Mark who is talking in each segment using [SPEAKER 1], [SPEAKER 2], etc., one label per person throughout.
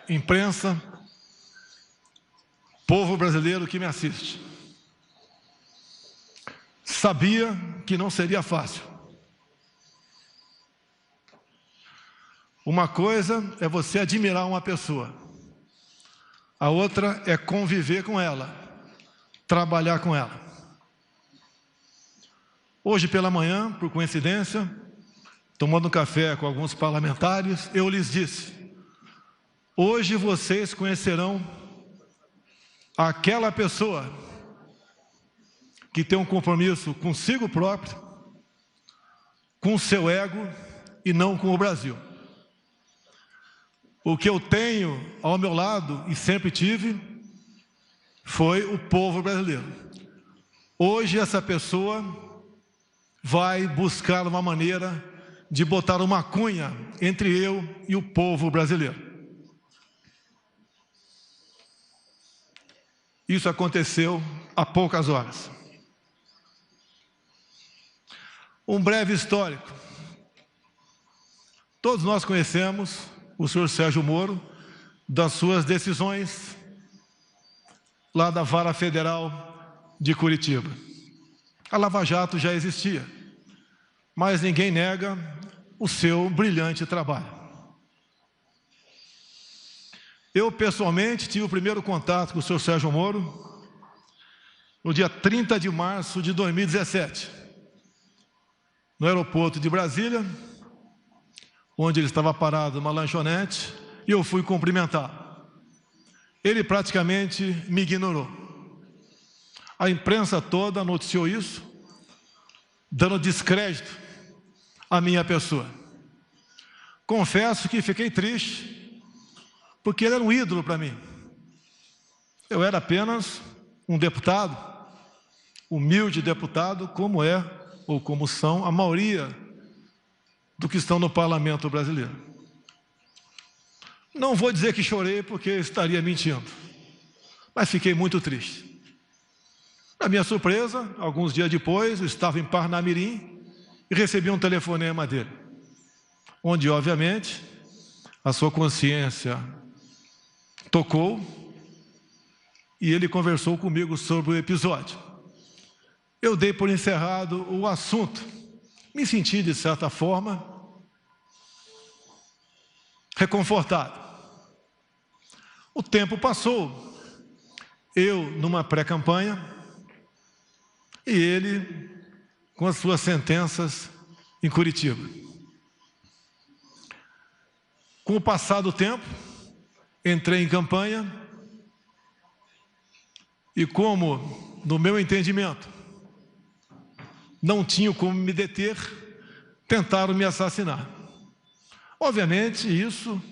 [SPEAKER 1] imprensa, povo brasileiro que me assiste. Sabia que não seria fácil. Uma coisa é você admirar uma pessoa, a outra é conviver com ela, trabalhar com ela. Hoje pela manhã, por coincidência, tomando um café com alguns parlamentares, eu lhes disse: hoje vocês conhecerão aquela pessoa que tem um compromisso consigo próprio, com o seu ego e não com o Brasil. O que eu tenho ao meu lado e sempre tive foi o povo brasileiro. Hoje essa pessoa vai buscar uma maneira de botar uma cunha entre eu e o povo brasileiro. Isso aconteceu há poucas horas. Um breve histórico. Todos nós conhecemos o senhor Sérgio Moro das suas decisões lá da Vara Federal de Curitiba. A Lava Jato já existia, mas ninguém nega o seu brilhante trabalho. Eu, pessoalmente, tive o primeiro contato com o senhor Sérgio Moro no dia 30 de março de 2017, no aeroporto de Brasília, onde ele estava parado numa lanchonete, e eu fui cumprimentar. Ele praticamente me ignorou. A imprensa toda noticiou isso, dando descrédito à minha pessoa. Confesso que fiquei triste, porque ele era um ídolo para mim. Eu era apenas um deputado, humilde deputado, como é, ou como são, a maioria do que estão no parlamento brasileiro. Não vou dizer que chorei, porque estaria mentindo, mas fiquei muito triste. Na minha surpresa, alguns dias depois, eu estava em Parnamirim e recebi um telefonema dele, onde, obviamente, a sua consciência tocou e ele conversou comigo sobre o episódio. Eu dei por encerrado o assunto. Me senti, de certa forma, reconfortado. O tempo passou, eu numa pré-campanha e ele com as suas sentenças em Curitiba. Com o passar do tempo, entrei em campanha e, como, no meu entendimento, não tinham como me deter, tentaram me assassinar. Obviamente, isso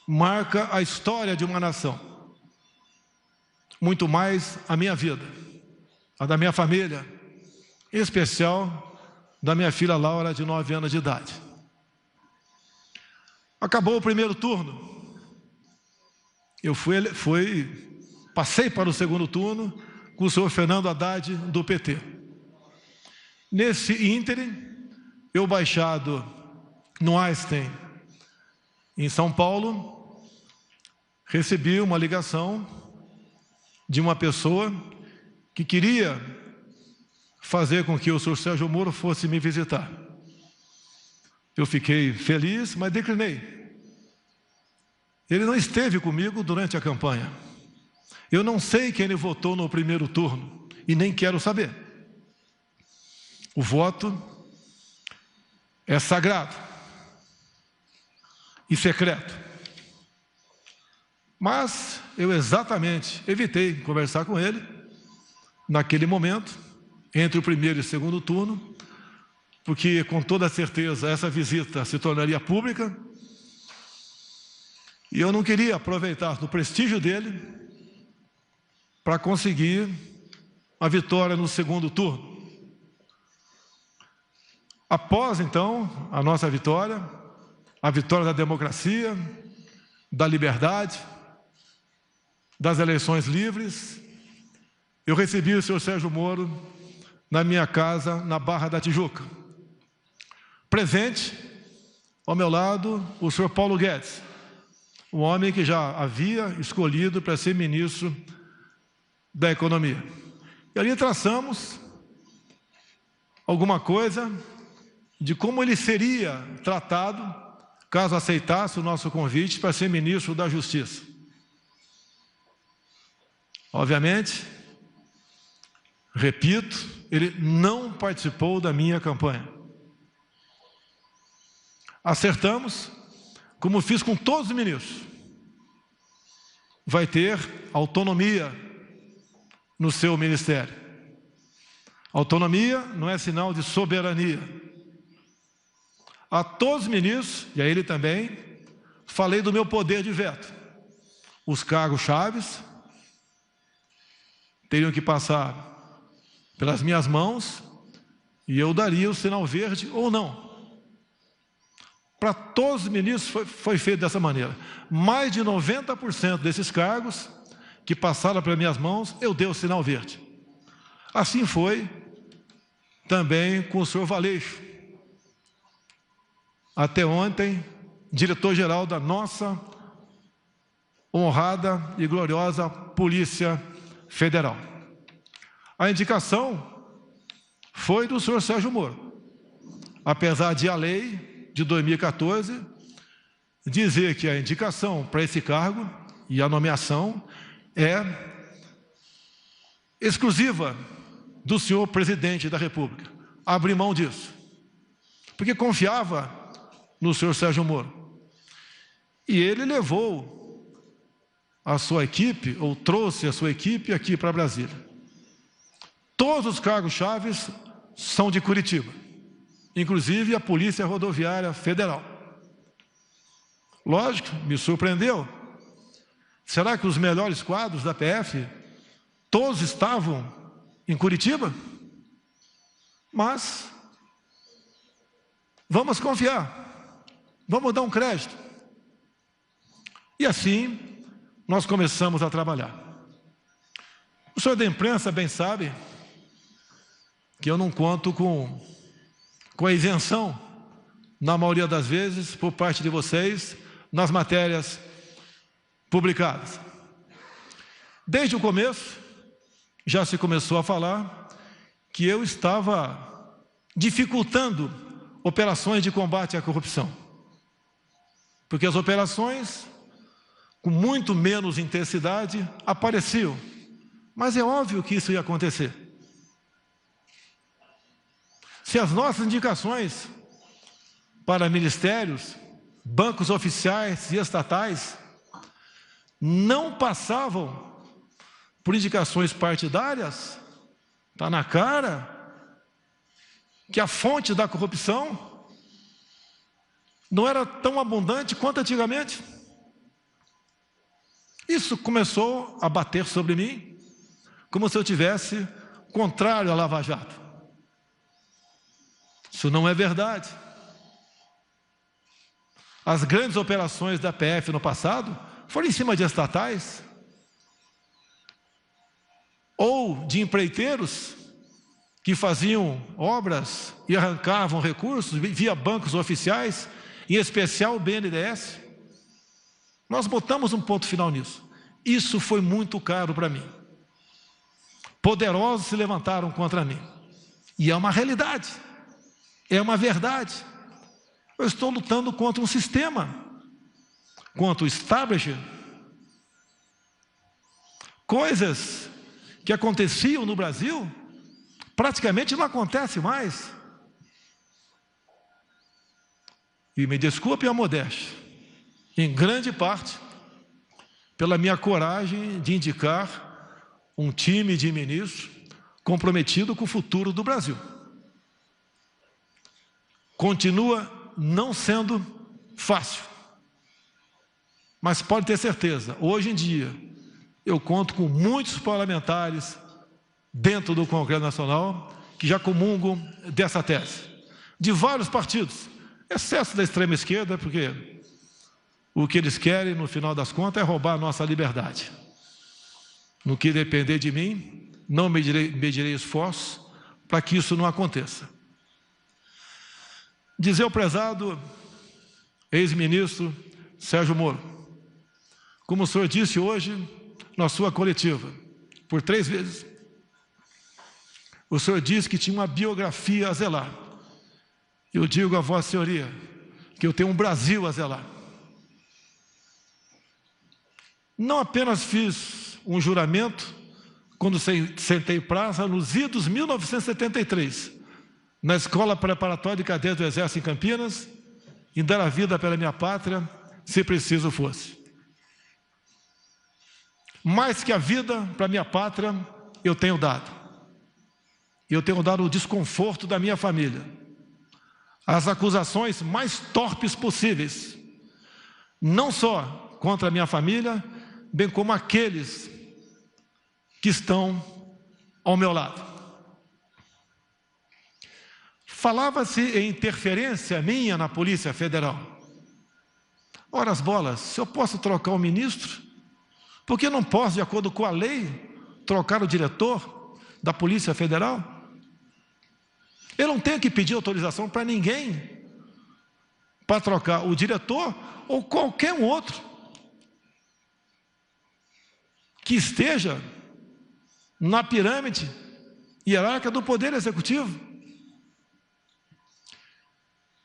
[SPEAKER 1] marca a história de uma nação. Muito mais a minha vida, a da minha família, em especial da minha filha Laura, de 9 anos de idade. Acabou o primeiro turno. Eu passei para o segundo turno com o senhor Fernando Haddad, do PT. Nesse ínterim, eu baixado no Einstein, em São Paulo, recebi uma ligação de uma pessoa que queria fazer com que o senhor Sérgio Moro fosse me visitar. Eu fiquei feliz, mas declinei. Ele não esteve comigo durante a campanha. Eu não sei quem ele votou no primeiro turno e nem quero saber. O voto é sagrado e secreto. Mas eu exatamente evitei conversar com ele naquele momento, entre o primeiro e o segundo turno, porque com toda certeza essa visita se tornaria pública e eu não queria aproveitar do prestígio dele para conseguir a vitória no segundo turno. Após, então, a nossa vitória, a vitória da democracia, da liberdade, das eleições livres, eu recebi o senhor Sérgio Moro na minha casa, na Barra da Tijuca. Presente, ao meu lado, o senhor Paulo Guedes, o homem que já havia escolhido para ser ministro da Economia. E ali traçamos alguma coisa de como ele seria tratado caso aceitasse o nosso convite para ser ministro da Justiça. Obviamente, repito, ele não participou da minha campanha. Acertamos, como fiz com todos os ministros, vai ter autonomia no seu ministério. Autonomia não é sinal de soberania. A todos os ministros, e a ele também, falei do meu poder de veto. Os cargos chaves teriam que passar pelas minhas mãos e eu daria o sinal verde ou não. Para todos os ministros foi feito dessa maneira. Mais de 90% desses cargos que passaram pelas minhas mãos, eu dei o sinal verde. Assim foi também com o senhor Valeixo. Até ontem, diretor-geral da nossa honrada e gloriosa Polícia Federal. A indicação foi do senhor Sérgio Moro. Apesar de a lei de 2014 dizer que a indicação para esse cargo e a nomeação é exclusiva do senhor presidente da República. Abri mão disso, porque confiava no senhor Sérgio Moro. E ele levou a sua equipe, ou trouxe a sua equipe aqui para Brasília. Todos os cargos chaves são de Curitiba, inclusive a Polícia Rodoviária Federal. Lógico, me surpreendeu. Será que os melhores quadros da PF todos estavam em Curitiba? Mas vamos confiar, vamos dar um crédito. E assim nós começamos a trabalhar. O senhor da imprensa bem sabe que eu não conto com a isenção, na maioria das vezes, por parte de vocês, nas matérias publicadas. Desde o começo, já se começou a falar que eu estava dificultando operações de combate à corrupção. Porque as operações, com muito menos intensidade, apareciam. Mas é óbvio que isso ia acontecer. Se as nossas indicações para ministérios, bancos oficiais e estatais não passavam por indicações partidárias, está na cara que a fonte da corrupção não era tão abundante quanto antigamente. Isso começou a bater sobre mim, como se eu tivesse contrário à Lava Jato. Isso não é verdade. As grandes operações da PF no passado foram em cima de estatais ou de empreiteiros que faziam obras e arrancavam recursos via bancos oficiais, em especial o BNDES. Nós botamos um ponto final nisso. Isso foi muito caro para mim. Poderosos se levantaram contra mim. E é uma realidade. É uma verdade. Eu estou lutando contra um sistema, contra o establishment. Coisas que aconteciam no Brasil, praticamente não acontecem mais. E me desculpe a modéstia, em grande parte, pela minha coragem de indicar um time de ministros comprometido com o futuro do Brasil. Continua não sendo fácil, mas pode ter certeza, hoje em dia, eu conto com muitos parlamentares dentro do Congresso Nacional que já comungam dessa tese, de vários partidos, exceto da extrema esquerda, porque o que eles querem, no final das contas, é roubar a nossa liberdade. No que depender de mim, não medirei esforço para que isso não aconteça. Dizer ao prezado ex-ministro Sérgio Moro, como o senhor disse hoje na sua coletiva, por 3 vezes. O senhor disse que tinha uma biografia a zelar. Eu digo a Vossa Senhoria que eu tenho um Brasil a zelar. Não apenas fiz um juramento quando sentei praça nos idos 1973, na Escola Preparatória de Cadetes do Exército em Campinas, e dar a vida pela minha pátria, se preciso fosse. Mais que a vida para a minha pátria, eu tenho dado. Eu tenho dado o desconforto da minha família, as acusações mais torpes possíveis, não só contra a minha família, bem como aqueles que estão ao meu lado. Falava-se em interferência minha na Polícia Federal. Ora as bolas, se eu posso trocar o ministro, por que não posso, de acordo com a lei, trocar o diretor da Polícia Federal? Eu não tenho que pedir autorização para ninguém para trocar o diretor ou qualquer um outro que esteja na pirâmide hierárquica do Poder Executivo.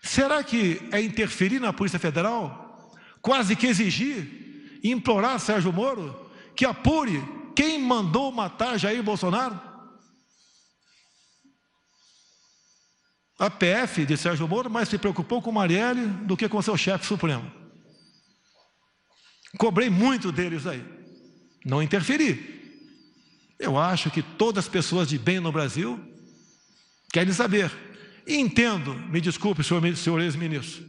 [SPEAKER 1] Será que é interferir na Polícia Federal, quase que exigir e implorar a Sérgio Moro que apure quem mandou matar Jair Bolsonaro? A PF de Sérgio Moro mais se preocupou com Marielle do que com seu chefe supremo. Cobrei muito deles aí. Não interferi. Eu acho que todas as pessoas de bem no Brasil querem saber. E entendo, me desculpe, senhor ex-ministro,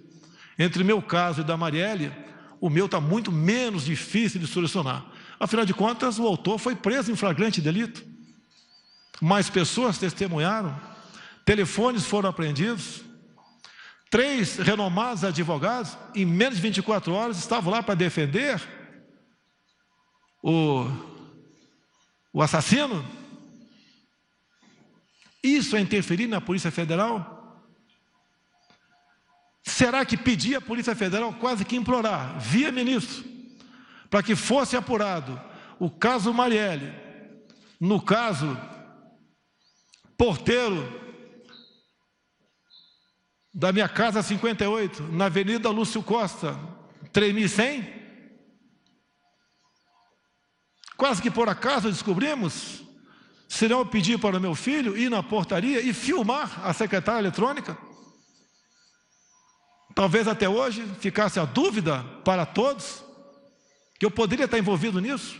[SPEAKER 1] entre meu caso e da Marielle, o meu está muito menos difícil de solucionar. Afinal de contas, o autor foi preso em flagrante delito. Mais pessoas testemunharam, telefones foram apreendidos, 3 renomados advogados, em menos de 24 horas, estavam lá para defender o assassino. Isso é interferir na Polícia Federal? Será que pedir à Polícia Federal, quase que implorar, via ministro, para que fosse apurado o caso Marielle, no caso porteiro da minha casa 58, na Avenida Lúcio Costa, 3100? Quase que por acaso descobrimos, se não eu pedir para o meu filho ir na portaria e filmar a secretária eletrônica. Talvez até hoje ficasse a dúvida para todos que eu poderia estar envolvido nisso.